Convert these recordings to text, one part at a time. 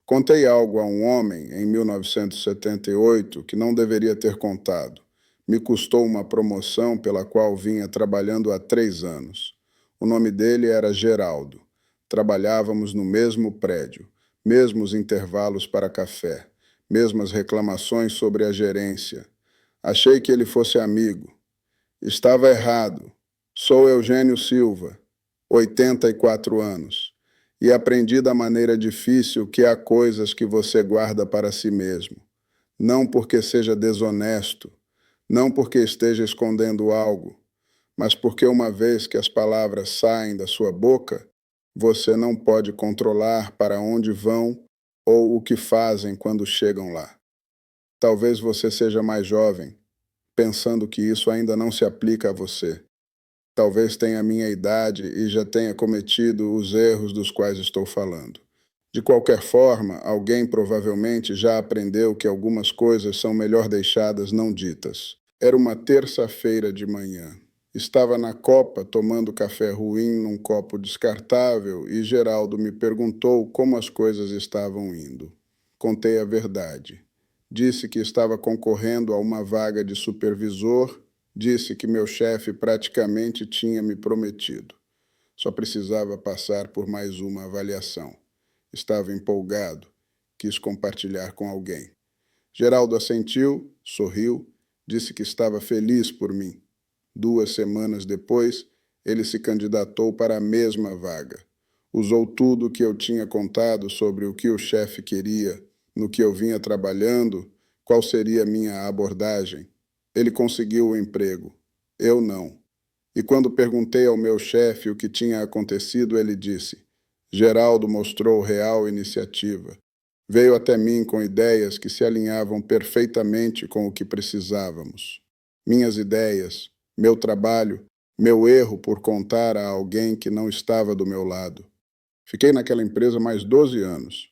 Contei algo a um homem em 1978 que não deveria ter contado. Me custou uma promoção pela qual vinha trabalhando há 3 anos. O nome dele era Geraldo. Trabalhávamos no mesmo prédio, mesmos intervalos para café, mesmas reclamações sobre a gerência. Achei que ele fosse amigo. Estava errado. Sou Eugênio Silva, 84 anos, e aprendi da maneira difícil que há coisas que você guarda para si mesmo. Não porque seja desonesto, não porque esteja escondendo algo, mas porque uma vez que as palavras saem da sua boca, você não pode controlar para onde vão ou o que fazem quando chegam lá. Talvez você seja mais jovem, pensando que isso ainda não se aplica a você. Talvez tenha a minha idade e já tenha cometido os erros dos quais estou falando. De qualquer forma, alguém provavelmente já aprendeu que algumas coisas são melhor deixadas não ditas. Era uma terça-feira de manhã. Estava na copa tomando café ruim num copo descartável e Geraldo me perguntou como as coisas estavam indo. Contei a verdade. Disse que estava concorrendo a uma vaga de supervisor. Disse que meu chefe praticamente tinha me prometido. Só precisava passar por mais uma avaliação. Estava empolgado. Quis compartilhar com alguém. Geraldo assentiu, sorriu, disse que estava feliz por mim. 2 semanas depois, ele se candidatou para a mesma vaga. Usou tudo o que eu tinha contado sobre o que o chefe queria, no que eu vinha trabalhando, qual seria a minha abordagem. Ele conseguiu o emprego. Eu não. E quando perguntei ao meu chefe o que tinha acontecido, ele disse: Geraldo mostrou real iniciativa. Veio até mim com ideias que se alinhavam perfeitamente com o que precisávamos. Minhas ideias, meu trabalho, meu erro por contar a alguém que não estava do meu lado. Fiquei naquela empresa mais 12 anos.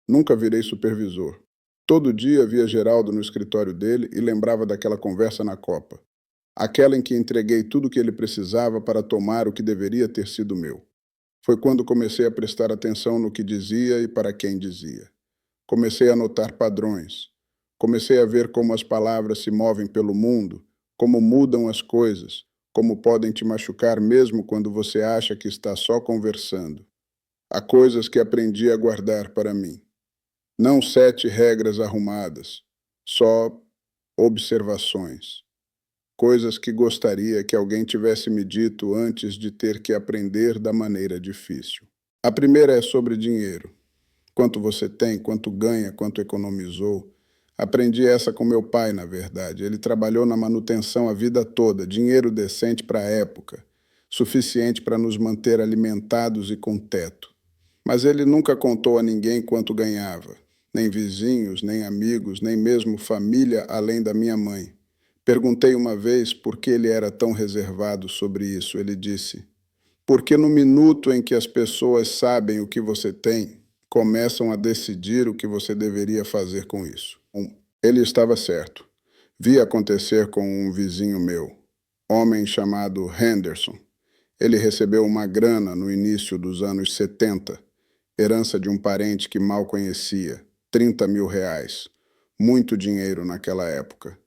Nunca virei supervisor. Todo dia via Geraldo no escritório dele e lembrava daquela conversa na copa. Aquela em que entreguei tudo o que ele precisava para tomar o que deveria ter sido meu. Foi quando comecei a prestar atenção no que dizia e para quem dizia. Comecei a notar padrões. Comecei a ver como as palavras se movem pelo mundo, como mudam as coisas, como podem te machucar mesmo quando você acha que está só conversando. Há coisas que aprendi a guardar para mim. Não 7 regras arrumadas, só observações. Coisas que gostaria que alguém tivesse me dito antes de ter que aprender da maneira difícil. A primeira é sobre dinheiro. Quanto você tem, quanto ganha, quanto economizou. Aprendi essa com meu pai, na verdade. Ele trabalhou na manutenção a vida toda, dinheiro decente para a época, suficiente para nos manter alimentados e com teto. Mas ele nunca contou a ninguém quanto ganhava, nem vizinhos, nem amigos, nem mesmo família além da minha mãe. Perguntei uma vez por que ele era tão reservado sobre isso. Ele disse: porque no minuto em que as pessoas sabem o que você tem, começam a decidir o que você deveria fazer com isso. Ele estava certo. Vi acontecer com um vizinho meu, homem chamado Henderson. Ele recebeu uma grana no início dos anos 70, herança de um parente que mal conhecia, 30 mil reais. Muito dinheiro naquela época.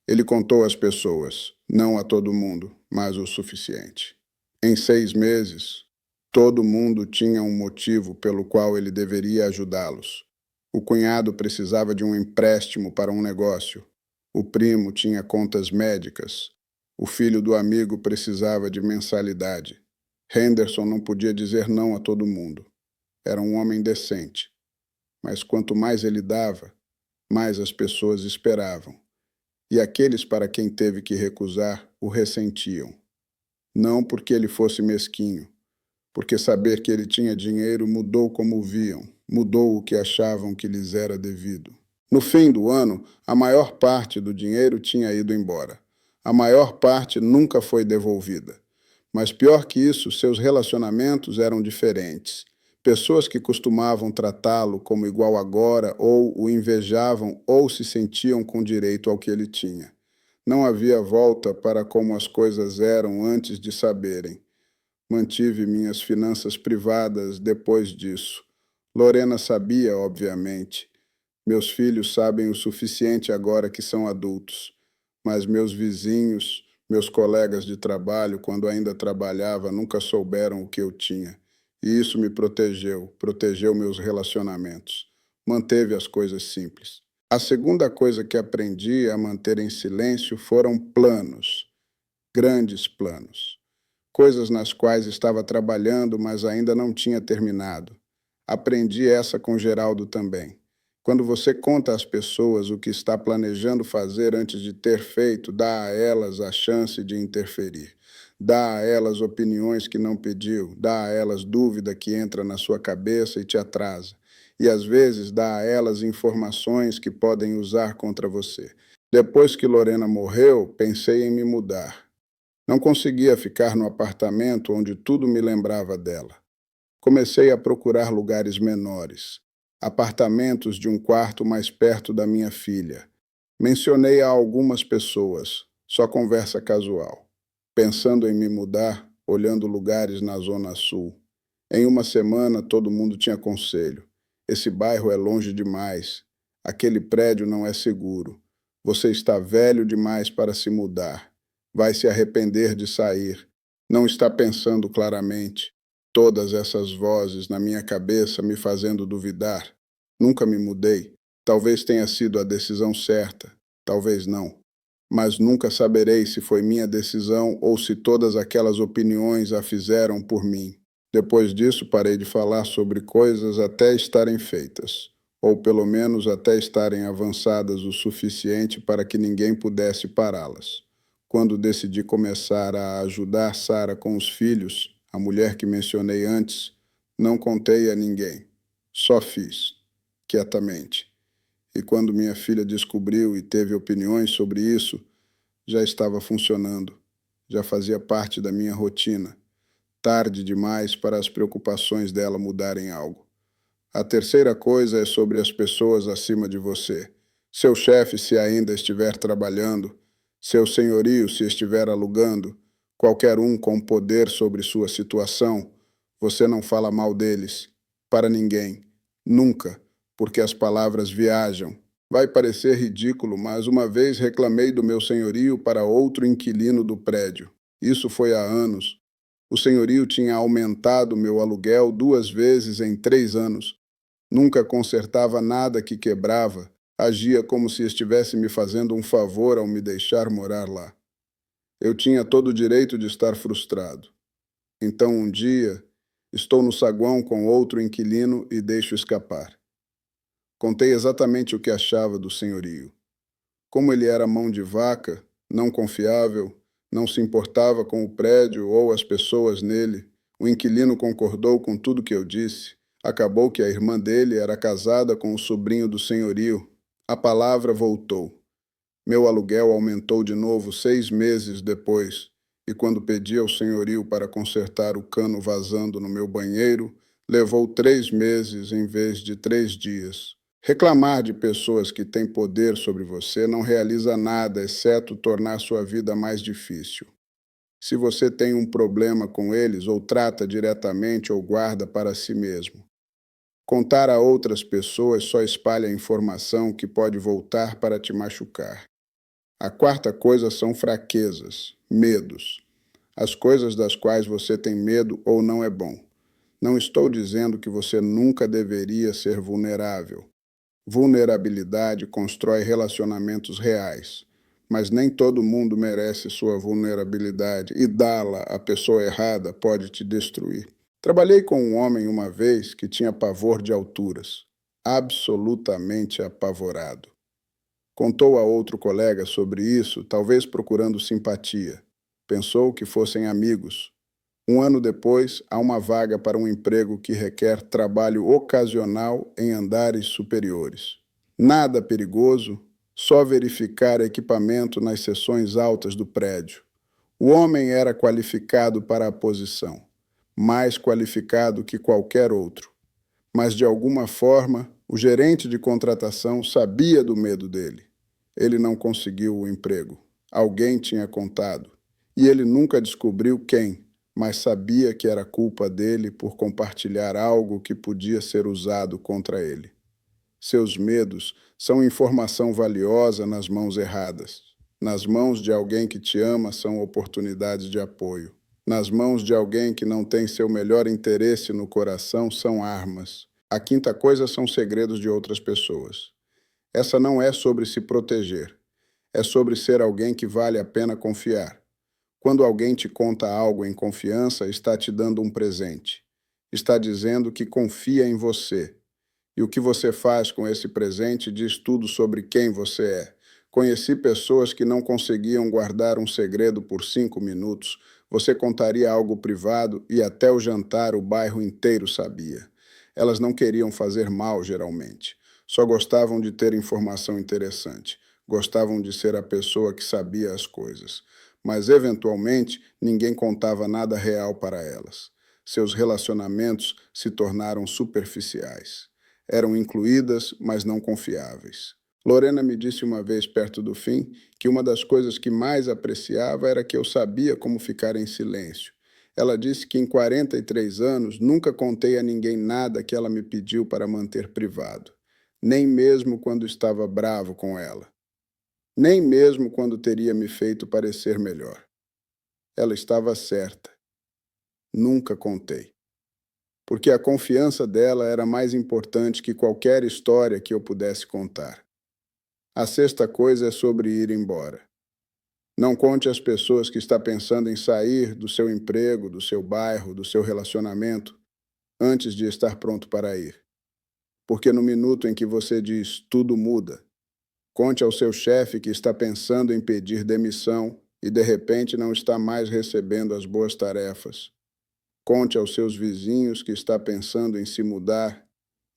Ele contou às pessoas, não a todo mundo, mas o suficiente. Em 6 meses, todo mundo tinha um motivo pelo qual ele deveria ajudá-los. O cunhado precisava de um empréstimo para um negócio. O primo tinha contas médicas. O filho do amigo precisava de mensalidade. Henderson não podia dizer não a todo mundo. Era um homem decente. Mas quanto mais ele dava, mais as pessoas esperavam. E aqueles para quem teve que recusar o ressentiam. Não porque ele fosse mesquinho, porque saber que ele tinha dinheiro mudou como o viam, mudou o que achavam que lhes era devido. No fim do ano, a maior parte do dinheiro tinha ido embora. A maior parte nunca foi devolvida. Mas pior que isso, seus relacionamentos eram diferentes. Pessoas que costumavam tratá-lo como igual agora, ou o invejavam, ou se sentiam com direito ao que ele tinha. Não havia volta para como as coisas eram antes de saberem. Mantive minhas finanças privadas depois disso, Lorena sabia, obviamente. Meus filhos sabem o suficiente agora que são adultos, mas meus vizinhos, meus colegas de trabalho, quando ainda trabalhava, nunca souberam o que eu tinha. E isso me protegeu, protegeu meus relacionamentos, manteve as coisas simples. A segunda coisa que aprendi a manter em silêncio foram planos, grandes planos, coisas nas quais estava trabalhando, mas ainda não tinha terminado. Aprendi essa com Geraldo também. Quando você conta às pessoas o que está planejando fazer antes de ter feito, dá a elas a chance de interferir. Dá a elas opiniões que não pediu, dá a elas dúvida que entra na sua cabeça e te atrasa. E às vezes dá a elas informações que podem usar contra você. Depois que Lorena morreu, pensei em me mudar. Não conseguia ficar no apartamento onde tudo me lembrava dela. Comecei a procurar lugares menores, apartamentos de um quarto mais perto da minha filha. Mencionei a algumas pessoas, só conversa casual. Pensando em me mudar, olhando lugares na Zona Sul. Em uma semana, todo mundo tinha conselho. Esse bairro é longe demais. Aquele prédio não é seguro. Você está velho demais para se mudar. Vai se arrepender de sair. Não está pensando claramente. Todas essas vozes na minha cabeça me fazendo duvidar. Nunca me mudei. Talvez tenha sido a decisão certa, talvez não. Mas nunca saberei se foi minha decisão ou se todas aquelas opiniões a fizeram por mim. Depois disso, parei de falar sobre coisas até estarem feitas, ou pelo menos até estarem avançadas o suficiente para que ninguém pudesse pará-las. Quando decidi começar a ajudar Sara com os filhos, a mulher que mencionei antes, não contei a ninguém. Só fiz, quietamente. E quando minha filha descobriu e teve opiniões sobre isso, já estava funcionando. Já fazia parte da minha rotina. Tarde demais para as preocupações dela mudarem algo. A terceira coisa é sobre as pessoas acima de você. Seu chefe, se ainda estiver trabalhando, seu senhorio, se estiver alugando, qualquer um com poder sobre sua situação, você não fala mal deles. Para ninguém. Nunca, porque as palavras viajam. Vai parecer ridículo, mas uma vez reclamei do meu senhorio para outro inquilino do prédio. Isso foi há anos. O senhorio tinha aumentado meu aluguel 2 vezes em 3 anos. Nunca consertava nada que quebrava. Agia como se estivesse me fazendo um favor ao me deixar morar lá. Eu tinha todo o direito de estar frustrado. Então, um dia, estou no saguão com outro inquilino e deixo escapar. Contei exatamente o que achava do senhorio. Como ele era mão de vaca, não confiável, não se importava com o prédio ou as pessoas nele, o inquilino concordou com tudo que eu disse. Acabou que a irmã dele era casada com o sobrinho do senhorio. A palavra voltou. Meu aluguel aumentou de novo 6 meses depois, e quando pedi ao senhorio para consertar o cano vazando no meu banheiro, levou 3 meses em vez de 3 dias. Reclamar de pessoas que têm poder sobre você não realiza nada, exceto tornar sua vida mais difícil. Se você tem um problema com eles, ou trata diretamente ou guarda para si mesmo. Contar a outras pessoas só espalha informação que pode voltar para te machucar. A quarta coisa são fraquezas, medos. As coisas das quais você tem medo ou não é bom. Não estou dizendo que você nunca deveria ser vulnerável. Vulnerabilidade constrói relacionamentos reais, mas nem todo mundo merece sua vulnerabilidade e dá-la à pessoa errada pode te destruir. Trabalhei com um homem uma vez que tinha pavor de alturas, absolutamente apavorado. Contou a outro colega sobre isso, talvez procurando simpatia. Pensou que fossem amigos. Um ano depois, há uma vaga para um emprego que requer trabalho ocasional em andares superiores. Nada perigoso, só verificar equipamento nas seções altas do prédio. O homem era qualificado para a posição, mais qualificado que qualquer outro. Mas, de alguma forma, o gerente de contratação sabia do medo dele. Ele não conseguiu o emprego. Alguém tinha contado. E ele nunca descobriu quem. mas sabia que era culpa dele por compartilhar algo que podia ser usado contra ele. Seus medos são informação valiosa nas mãos erradas. Nas mãos de alguém que te ama são oportunidades de apoio. Nas mãos de alguém que não tem seu melhor interesse no coração são armas. A quinta coisa são segredos de outras pessoas. Essa não é sobre se proteger. É sobre ser alguém que vale a pena confiar. Quando alguém te conta algo em confiança, está te dando um presente. Está dizendo que confia em você. E o que você faz com esse presente diz tudo sobre quem você é. Conheci pessoas que não conseguiam guardar um segredo por 5 minutos. Você contaria algo privado e até o jantar o bairro inteiro sabia. Elas não queriam fazer mal, geralmente. Só gostavam de ter informação interessante. Gostavam de ser a pessoa que sabia as coisas. Mas, eventualmente, ninguém contava nada real para elas. Seus relacionamentos se tornaram superficiais. Eram incluídas, mas não confiáveis. Lorena me disse uma vez, perto do fim, que uma das coisas que mais apreciava era que eu sabia como ficar em silêncio. Ela disse que em 43 anos nunca contei a ninguém nada que ela me pediu para manter privado. Nem mesmo quando estava bravo com ela. Nem mesmo quando teria me feito parecer melhor. Ela estava certa. Nunca contei. Porque a confiança dela era mais importante que qualquer história que eu pudesse contar. A sexta coisa é sobre ir embora. Não conte às pessoas que está pensando em sair do seu emprego, do seu bairro, do seu relacionamento, antes de estar pronto para ir. Porque no minuto em que você diz tudo muda, conte ao seu chefe que está pensando em pedir demissão e de repente não está mais recebendo as boas tarefas. Conte aos seus vizinhos que está pensando em se mudar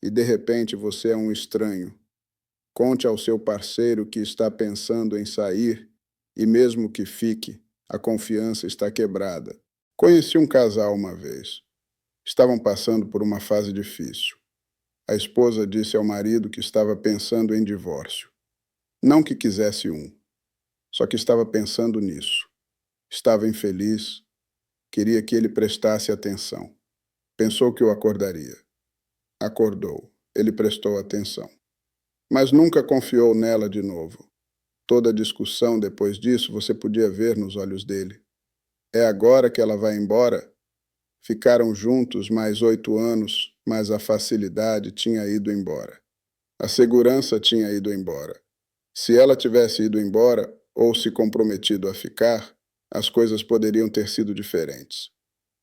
e de repente você é um estranho. Conte ao seu parceiro que está pensando em sair e mesmo que fique, a confiança está quebrada. Conheci um casal uma vez. Estavam passando por uma fase difícil. A esposa disse ao marido que estava pensando em divórcio. Não que quisesse um, só que estava pensando nisso. Estava infeliz, queria que ele prestasse atenção. Pensou que o acordaria. Acordou. Ele prestou atenção. Mas nunca confiou nela de novo. Toda a discussão depois disso você podia ver nos olhos dele. É agora que ela vai embora? Ficaram juntos mais 8 anos, mas a facilidade tinha ido embora. A segurança tinha ido embora. Se ela tivesse ido embora, ou se comprometido a ficar, as coisas poderiam ter sido diferentes.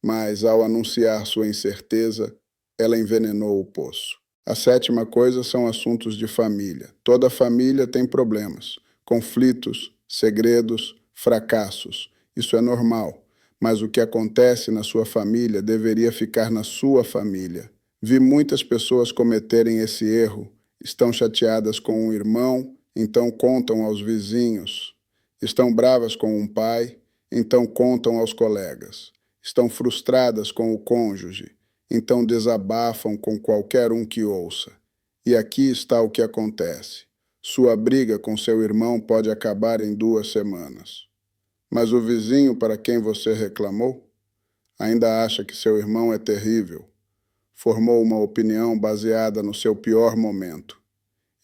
Mas, ao anunciar sua incerteza, ela envenenou o poço. A sétima coisa são assuntos de família. Toda família tem problemas, conflitos, segredos, fracassos. Isso é normal, mas o que acontece na sua família deveria ficar na sua família. Vi muitas pessoas cometerem esse erro. Estão chateadas com um irmão, então contam aos vizinhos. Estão bravas com um pai, então contam aos colegas. Estão frustradas com o cônjuge, então desabafam com qualquer um que ouça. E aqui está o que acontece. Sua briga com seu irmão pode acabar em 2 semanas. Mas o vizinho para quem você reclamou ainda acha que seu irmão é terrível. Formou uma opinião baseada no seu pior momento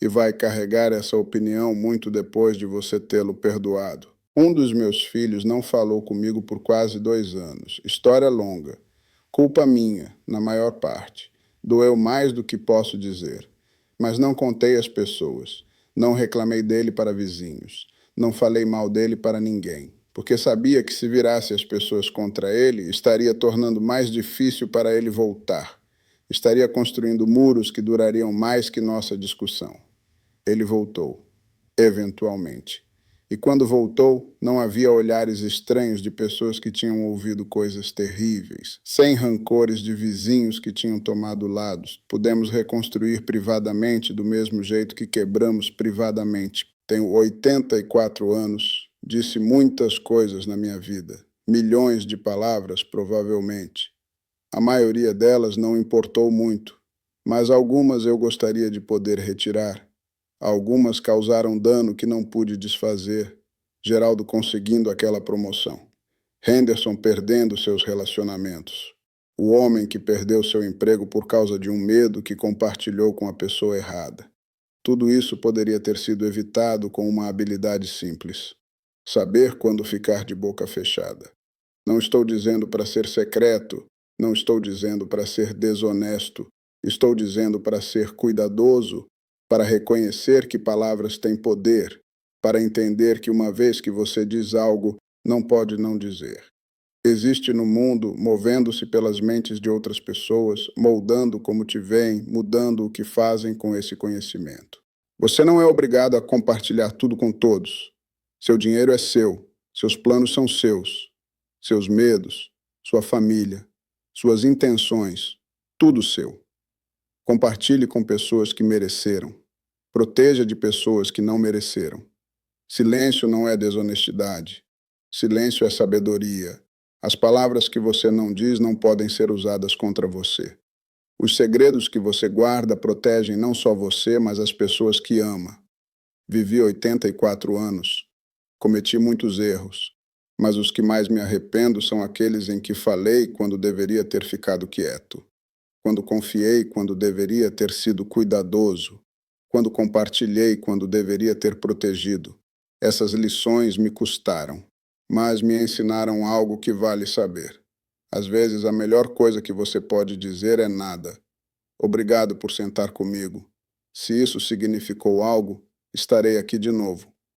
e vai carregar essa opinião muito depois de você tê-lo perdoado. Um dos meus filhos não falou comigo por quase 2 anos. História longa. Culpa minha, na maior parte. Doeu mais do que posso dizer. Mas não contei às pessoas. Não reclamei dele para vizinhos. Não falei mal dele para ninguém. Porque sabia que se virasse as pessoas contra ele, estaria tornando mais difícil para ele voltar. Estaria construindo muros que durariam mais que nossa discussão. Ele voltou, eventualmente. E quando voltou, não havia olhares estranhos de pessoas que tinham ouvido coisas terríveis, sem rancores de vizinhos que tinham tomado lados. Pudemos reconstruir privadamente do mesmo jeito que quebramos privadamente. Tenho 84 anos, disse muitas coisas na minha vida, milhões de palavras, provavelmente. A maioria delas não importou muito, mas algumas eu gostaria de poder retirar. Algumas causaram dano que não pude desfazer, Geraldo conseguindo aquela promoção. Henderson perdendo seus relacionamentos. O homem que perdeu seu emprego por causa de um medo que compartilhou com a pessoa errada. Tudo isso poderia ter sido evitado com uma habilidade simples: saber quando ficar de boca fechada. Não estou dizendo para ser secreto, não estou dizendo para ser desonesto, estou dizendo para ser cuidadoso, para reconhecer que palavras têm poder, para entender que uma vez que você diz algo, não pode não dizer. Existe no mundo, movendo-se pelas mentes de outras pessoas, moldando como te veem, mudando o que fazem com esse conhecimento. Você não é obrigado a compartilhar tudo com todos. Seu dinheiro é seu, seus planos são seus medos, sua família, suas intenções, tudo seu. Compartilhe com pessoas que mereceram. Proteja de pessoas que não mereceram. Silêncio não é desonestidade. Silêncio é sabedoria. As palavras que você não diz não podem ser usadas contra você. Os segredos que você guarda protegem não só você, mas as pessoas que ama. Vivi 84 anos. Cometi muitos erros, mas os que mais me arrependo são aqueles em que falei quando deveria ter ficado quieto, quando confiei quando deveria ter sido cuidadoso, quando compartilhei quando deveria ter protegido. Essas lições me custaram, mas me ensinaram algo que vale saber. Às vezes, a melhor coisa que você pode dizer é nada. Obrigado por sentar comigo. Se isso significou algo, estarei aqui de novo.